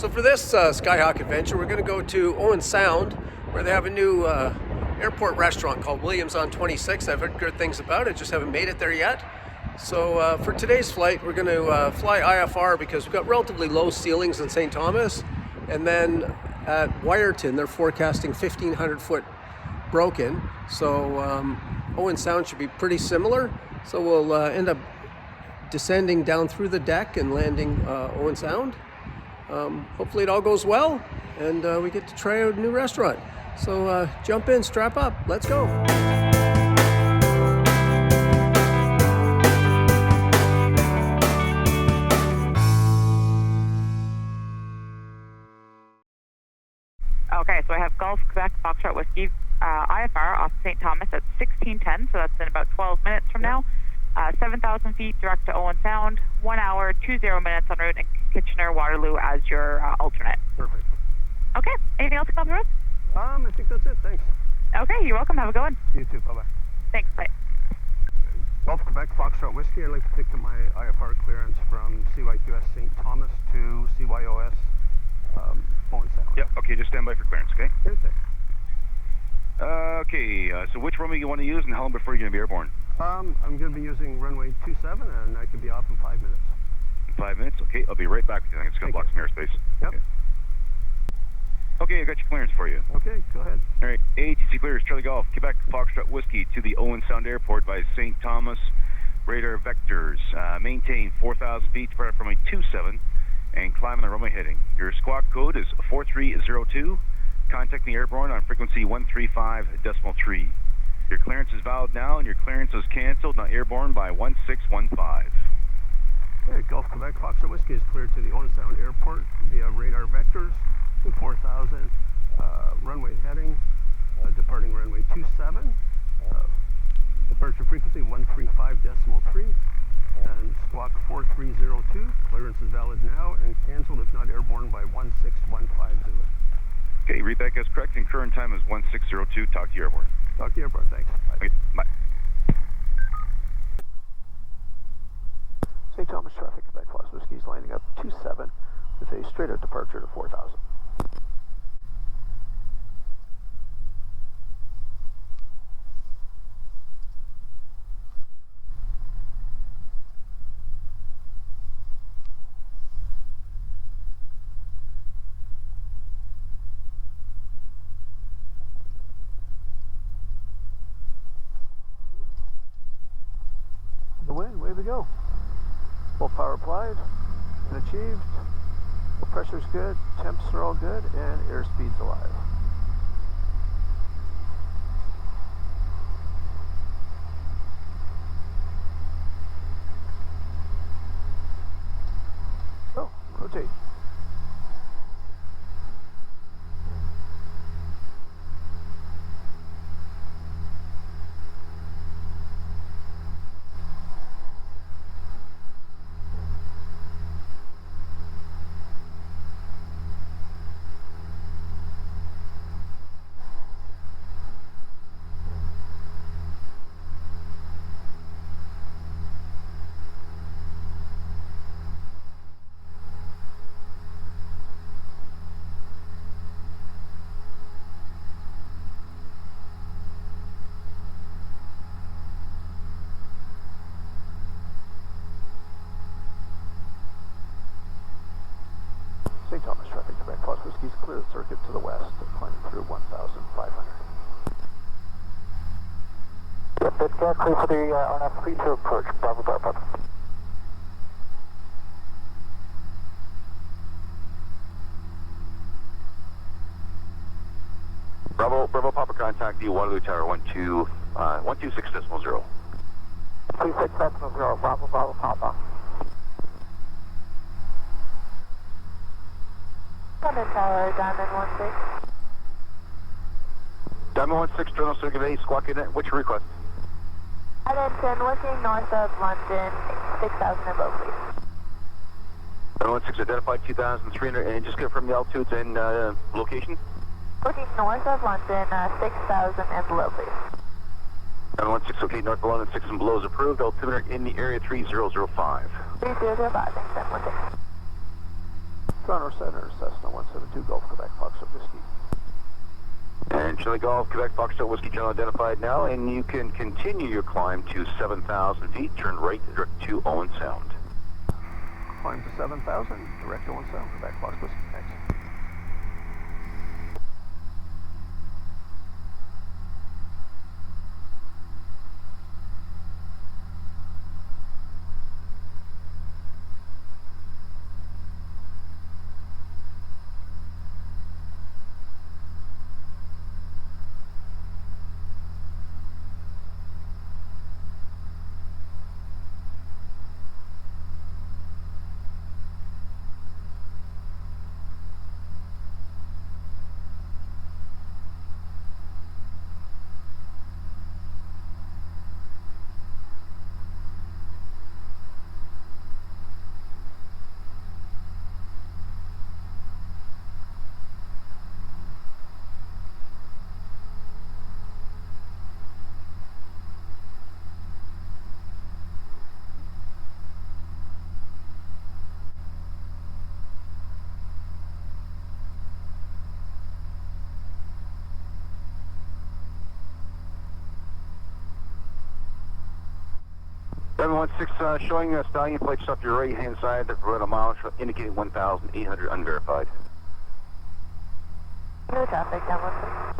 So for this Skyhawk adventure, we're going to go to Owen Sound, where they have a new airport restaurant called Williams on 26. I've heard good things about it, just haven't made it there yet. So for today's flight, we're going to fly IFR because we've got relatively low ceilings in St. Thomas. And then at Wyerton, they're forecasting 1,500 foot broken. So Owen Sound should be pretty similar. So we'll end up descending down through the deck and landing Owen Sound. Hopefully it all goes well and we get to try out a new restaurant. So jump in, strap up, let's go. Okay, so I have Golf Quebec Foxtrot Whiskey IFR off St. Thomas at 16:10, so that's in about 12 minutes from now. 7,000 feet direct to Owen Sound, 1 hour, 20 minutes en route, and Kitchener Waterloo as your alternate. Perfect. Okay, anything else to come through? I think that's it, thanks. Okay, you're welcome, have a good one. You too, bye-bye. Thanks, bye. Golf Quebec Foxtrot Whiskey, I'd like to take my IFR clearance from CYQS St. Thomas to CYOS Owen Sound. Yep, okay, just stand by for clearance, okay? Good thing. So which runway you want to use and how long before you're going to be airborne? I'm going to be using runway 27 and I could be off in 5 minutes. 5 minutes? Okay, I'll be right back with you. I think it's going to block some airspace. Yep. Okay, I got your clearance for you. Okay, go ahead. All right, ATC clears Charlie Golf, Quebec Foxtrot Whiskey to the Owen Sound Airport by St. Thomas. Radar vectors, maintain 4,000 feet, depart from runway 27 and climb on the runway heading. Your squawk code is 4302. Contact the airborne on frequency 135.3. Your clearance is valid now, and your clearance is canceled, not airborne by 1615. Okay, Golf Quebec Foxtrot Whiskey is cleared to the Owen Sound Airport via radar vectors to 4,000, runway heading, departing runway 27, departure frequency 135.3, and squawk 4302. Clearance is valid now and canceled if not airborne by 16150. Okay, read that as correct, and current time is 1602. Talk to your airborne. Talk to you airborne, thanks. Bye. Okay, bye. St. Thomas traffic, Quebec Fox Whiskey is lining up 27 with a straight out departure to 4,000. The wind, way we go. Full power applied and achieved. The pressure's good, temps are all good, and airspeed's alive. So, rotate. St. Thomas traffic, Quebec Fox Whiskey's clear the circuit to the west, climbing through 1,500. Yep, it's clear for the RNAV 3 to approach, Bravo Bravo. Bravo Papa, contact the Waterloo Tower 126.0. 26.0, Bravo Papa. London Tower, Diamond 16. Diamond 16, Journal Circuit A, squawk in it. What's your request? Edmonton, looking north of London, 6,000 and below, please. Diamond 16, identified 2,300, and just confirm the altitudes and location. Looking north of London, 6,000 and below, please. Diamond 16, okay, north of London, 6 and below is approved. Altimeter in the area 3005. 3005, thanks, 716. Toronto Center, Cessna 172 Golf Quebec Foxtrot Whiskey. And Charlie Golf, Quebec Foxtrot Whiskey Channel identified now, and you can continue your climb to 7,000 feet, turn right direct to Owen Sound. Climb to 7,000, direct to Owen Sound, Quebec Fox Whiskey. Thanks. Seven 16 showing stallion plates off your right hand side for about a mile, indicating 1,800 unverified. No traffic, downwind.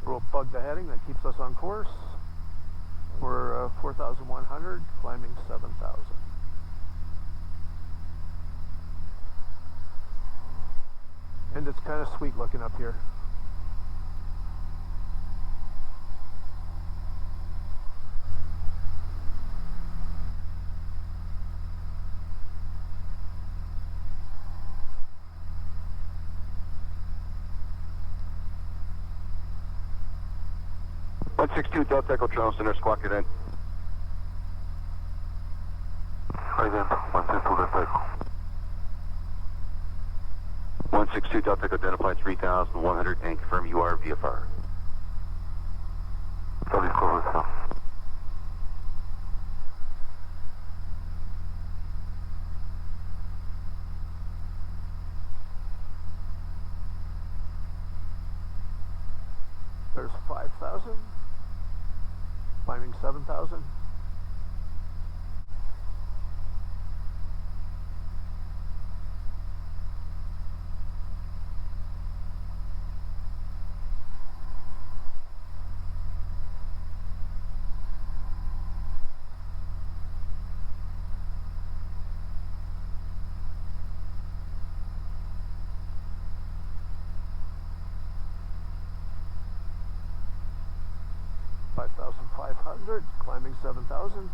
We'll bug the heading, that keeps us on course. We're 4,100, climbing 7,000. And it's kind of sweet looking up here. One 62 Delta Echo Toronto Center, squawk it in. Ident, 162 Delta Echo. 162 Delta Echo identified 3,100 and confirm you are VFR. Charlie Golf. There's 5,000, climbing 7,000. $5,500, climbing 7,000.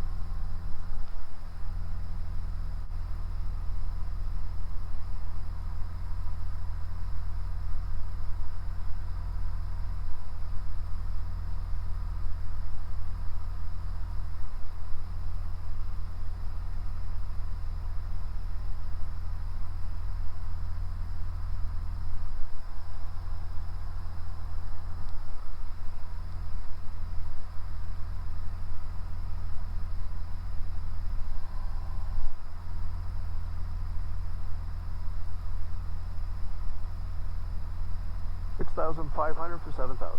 $6,500 for 7,000.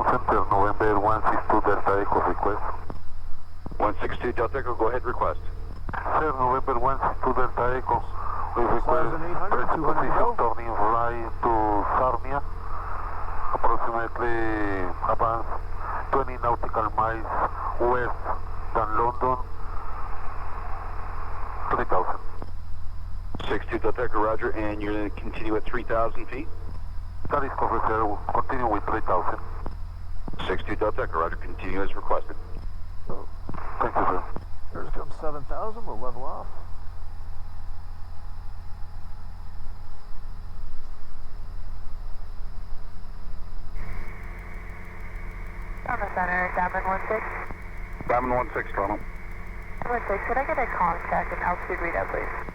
Center, November 162 Delta Echo request. 162 Delta Echo, go ahead, request. Sir, November 162 Delta Echo, we request 1,800, present 200 position go. turning right to Sarnia, approximately advance 20 nautical miles west than London, 3000. 62 Delta Echo, roger, and you're going to continue at 3,000 feet? That is correct, sir. We'll continue with 3000. 62 Delta Echo, roger, continue as requested. Thank you, sir. Here's comes 7,000, we'll level off. Toronto Center, Diamond 16. Diamond 16, Toronto. Diamond 16, could I get a contact and altitude readout, please?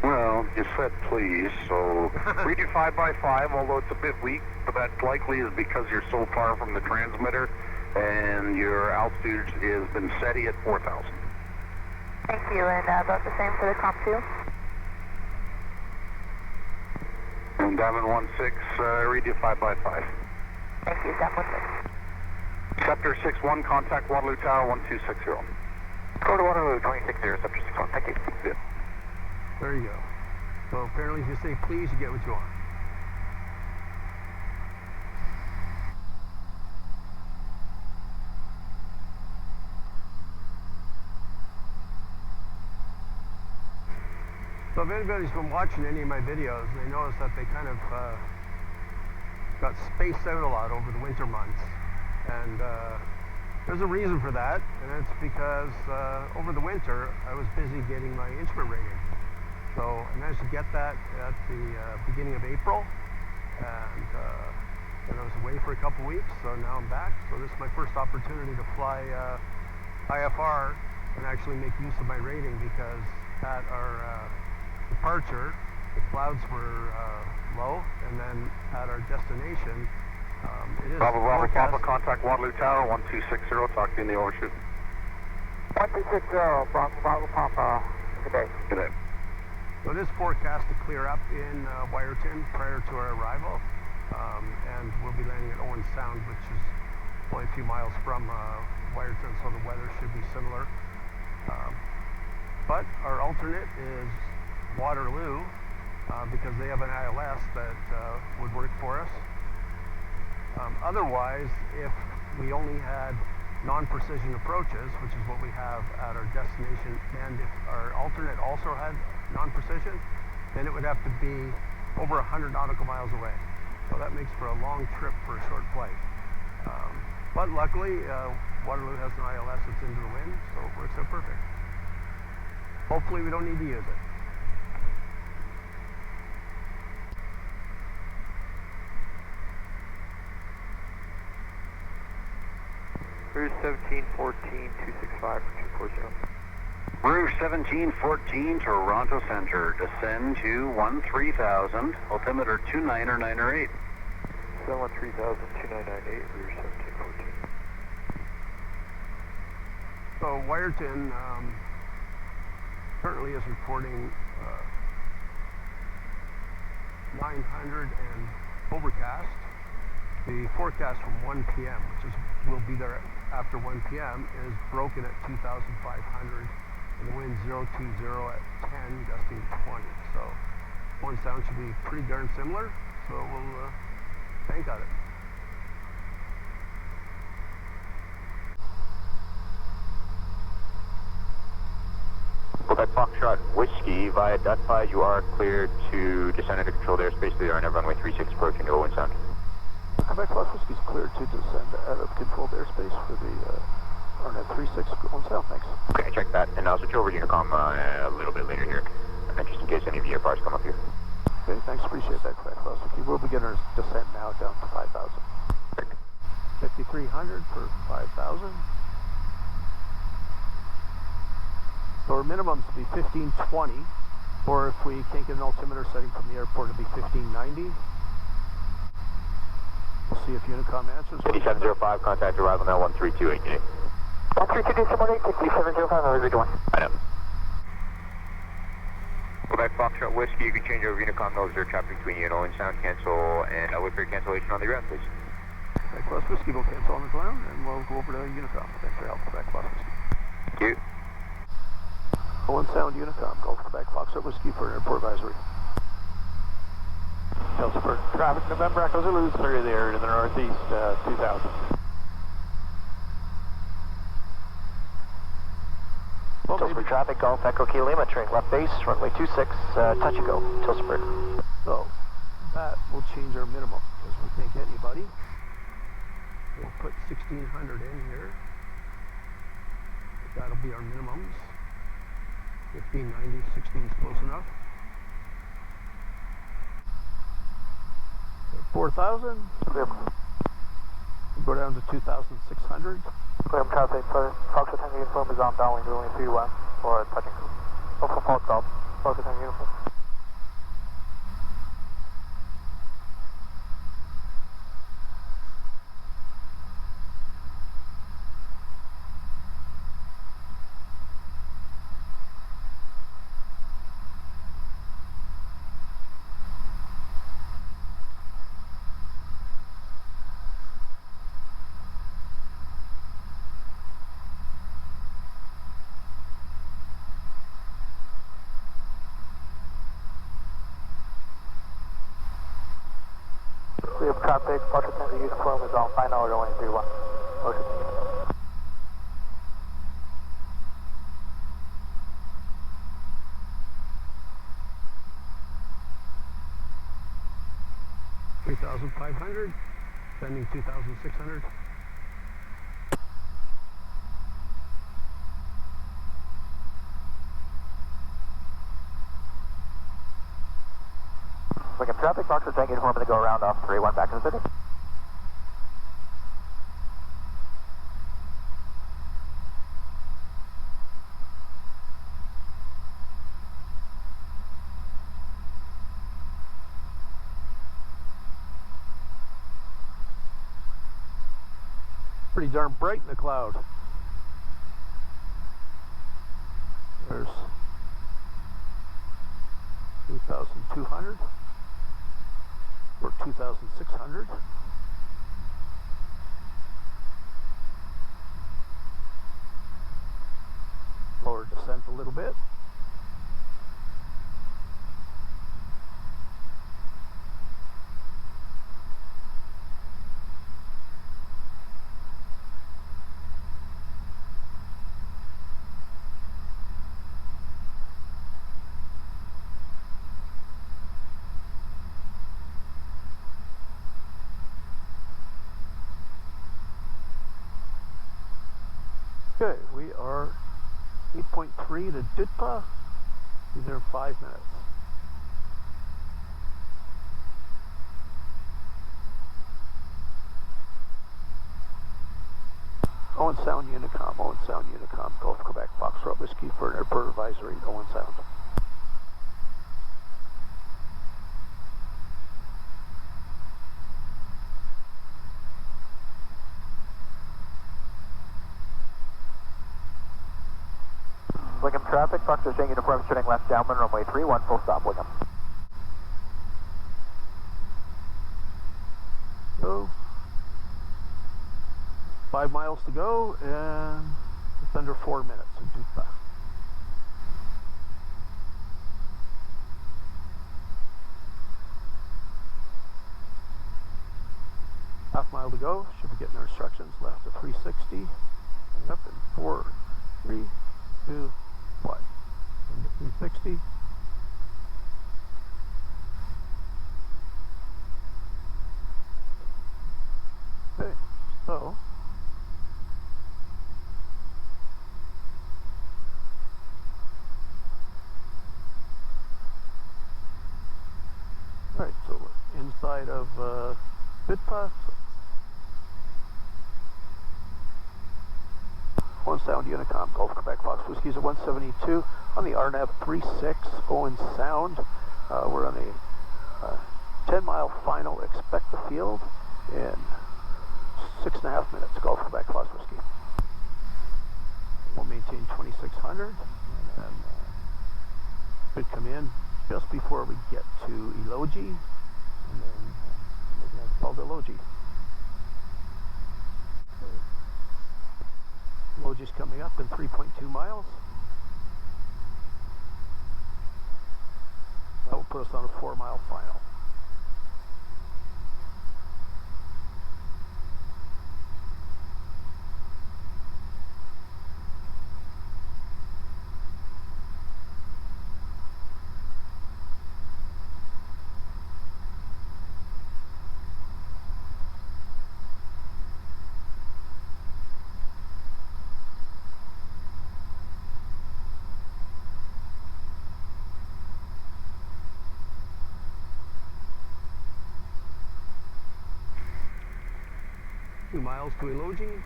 Well, you said please, so we do 5x5, although it's a bit weak, but that likely is because you're so far from the transmitter and your altitude has been steady at 4,000. Thank you, and about the same for the comp 2? And Diamond 16, read you 5x5. Thank you, Diamond 16. Scepter 61, contact Waterloo Tower 1260. Go to Waterloo 260, Scepter 61. Thank you. Yeah. There you go. So apparently if you say please, you get what you want. So if anybody's been watching any of my videos, they notice that they kind of got spaced out a lot over the winter months. And there's a reason for that, and it's because over the winter I was busy getting my instrument rating. So I managed to get that at the beginning of April, and then I was away for a couple weeks, so now I'm back. So this is my first opportunity to fly IFR and actually make use of my rating, because at our departure the clouds were low, and then at our destination it is Bravo, Bravo, forecast. Papa, contact Waterloo Tower 1260, talk to you in the overshoot. 1260, Bravo, Bravo, Papa. Good day. Good day. So it is forecast to clear up in Wyerton prior to our arrival, and we'll be landing at Owen Sound, which is only a few miles from Wyerton, so the weather should be similar. But our alternate is Waterloo, because they have an ILS that would work for us. Otherwise, if we only had non-precision approaches, which is what we have at our destination, and if our alternate also had non-precision, then it would have to be over 100 nautical miles away. So that makes for a long trip for a short flight. But luckily, Waterloo has an ILS that's into the wind, so it works out perfect. Hopefully we don't need to use it. Cruise 1714, 265 for 240. Rouge 1714, Toronto Center, descend to 13,000, altimeter 2998. 713,000, 2998, Rouge 1714. So Wyerton currently is reporting 900 and overcast. The forecast from 1 p.m., which is will be there after 1 p.m., is broken at 2,500, and the wind 020 at 10, gusting 20. So Owen Sound should be pretty darn similar. So we'll bank on it. Quebec Foxtrot Whiskey via Duckpie, you are cleared to descend into controlled airspace to the RNAV runway 36 approaching to Owen Sound. Quebec Fox Whiskey is cleared to descend out of controlled airspace for the RNAV 36 Owen Sound, thanks. Okay, check that, and I'll switch over to Unicom a little bit later here, just in case any of the VFRs come up here. Okay, thanks, appreciate that, Quebec Fox Whiskey. We'll begin our descent now down to 5,000. 5,300 for 5,000. So our minimums will be 1520, or if we can't get an altimeter setting from the airport, it'll be 1590. We'll see if Unicom answers. 8705, contact arrival now 1328 today. 1328, 8705, how are we doing? I know. Quebec Foxtrot Whiskey, you can change over Unicom notes there, traffic between you and Owen Sound, cancel, and wait for your cancellation on the ground, please. Quebec Fox Whiskey will cancel on the ground, and we'll go over to Unicom. Thanks for your help, Quebec Fox Whiskey. Thank you. Owen Sound, Unicom, Gulf Quebec Foxtrot Whiskey for an airport advisory. Delta for traffic, November Echo Zulu, clear there to the northeast, 2000. maybe. traffic, Golf Echo Key Lima, turning left base, runway 26, touch and go, Tilsburg. So that will change our minimum because we can't get anybody. We'll put 1600 in here. That'll be our minimums. 1590, 16 is close enough. 4,000. Clear. Go down to 2,600. Clear traffic, Foxtrot Tango uniform is on downwind, runway 31 for touching. For false Golf, Foxtrot Tango uniform. Clear traffic, Foxtrot Tango uniform is on final, runway 31. Motion. $3,500, sending 2,600. Lincoln traffic, Foxtrot Tango uniform to go around off 31 back to the city. Pretty darn bright in the cloud. There's 2,200 or 2,600. Lower descent a little bit. Okay, we are 8.3 to Ditpa. Be there in 5 minutes. Owen Sound Unicom, Owen Sound Unicom, Gulf Quebec, Foxtrot Whiskey for an airport advisory, Owen Sound. Wickham traffic, Foxtrot Tango uniform turning left downwind, runway 31, full stop, Wickham. So, 5 miles to go and it's under 4 minutes in Dupa. Half mile to go, should be getting our instructions, left to 360, and up in 4, 3, 2, 1. Into 360. Okay, so alright, so we're inside of Bitpa. Owen Sound Unicom, Gulf Quebec Fox Whiskies at 172 on the RNAV 36 Owen Sound. We're on a 10-mile final. Expect the field in 6.5 minutes. Gulf Quebec Fox Whiskey. We'll maintain 2600 and then should come in just before we get to Elogi, and then we're going to call Elogi. Elogi's coming up in 3.2 miles. That will put us on a 4-mile final. miles to Elogi.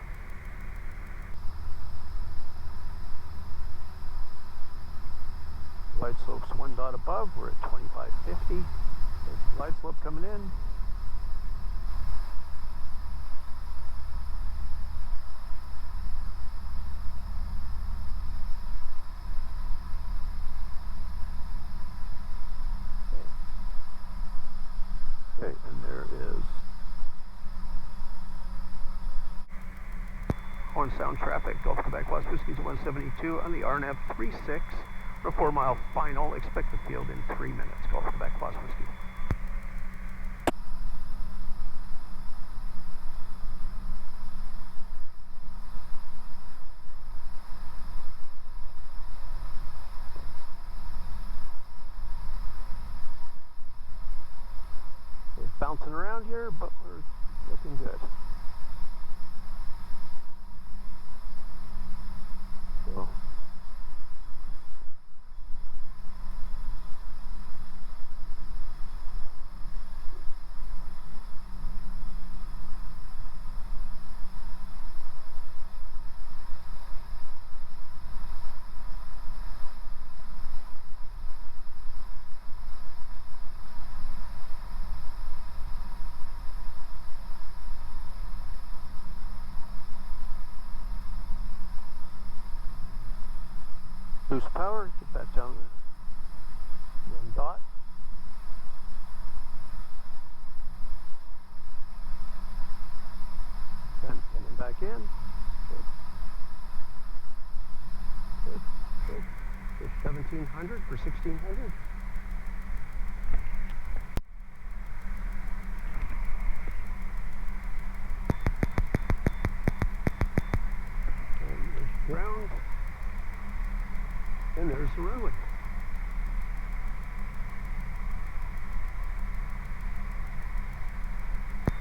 Glide slope's 1 dot above. We're at 2550. There's the glide slope coming in. Okay, and there is Owen Sound traffic. Gulf Quebec Plus Whiskey's 172 on the RNAV 36. A 4-mile final. Expect the field in 3 minutes. Gulf Quebec Plus Whiskey. We're bouncing around here, but we're looking good. So, boost power, get that down to 1 dot. Then coming back in. Good. Good. Good. Good. 1700 for 1600. And there's ground. And there's the runway.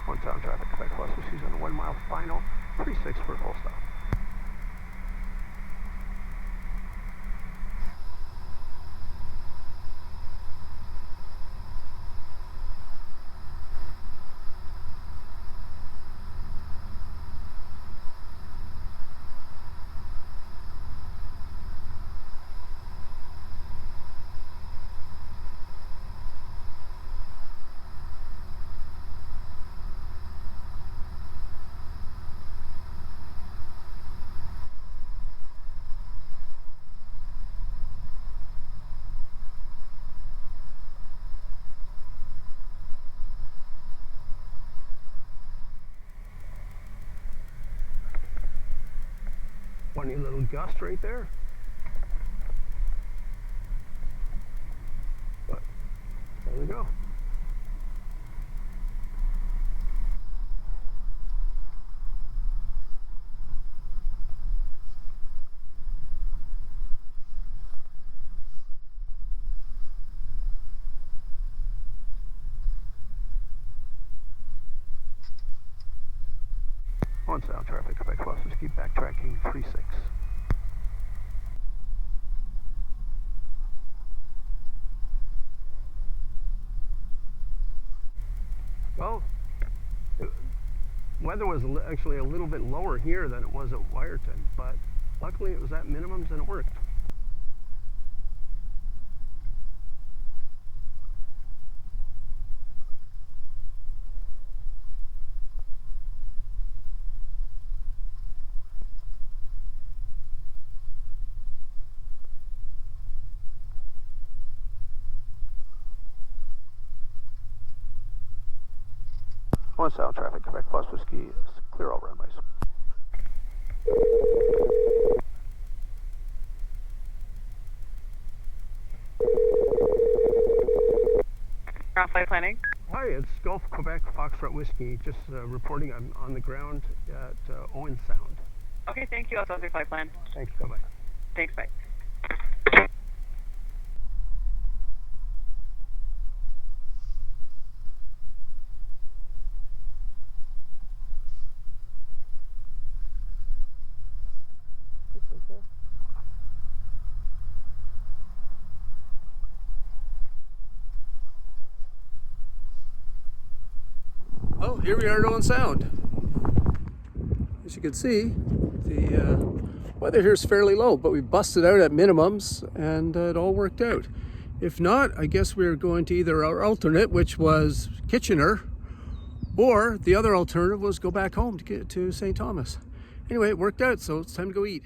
Owen Sound traffic, Quebec Plus Whiskey's on the 1 mile final, 36 for full stop. Funny little gust right there. But there we go. Owen Sound traffic, Quebec Plus Whiskey, backtracking 36. Well, weather was actually a little bit lower here than it was at Wyerton, but luckily it was at minimums and it worked. Owen Sound traffic, Quebec Plus Whiskey, clear all runways. Ground flight planning. Hi, it's Gulf Quebec Foxtrot Whiskey, just reporting I'm on the ground at Owen Sound. Okay, thank you. I'll tell your flight plan. Thanks, bye-bye. Thanks, bye. Oh, here we are at Owen Sound. As you can see, the weather here is fairly low, but we busted out at minimums and it all worked out. If not, I guess we're going to either our alternate, which was Kitchener, or the other alternative was go back home to get to St. Thomas. Anyway, it worked out, so it's time to go eat.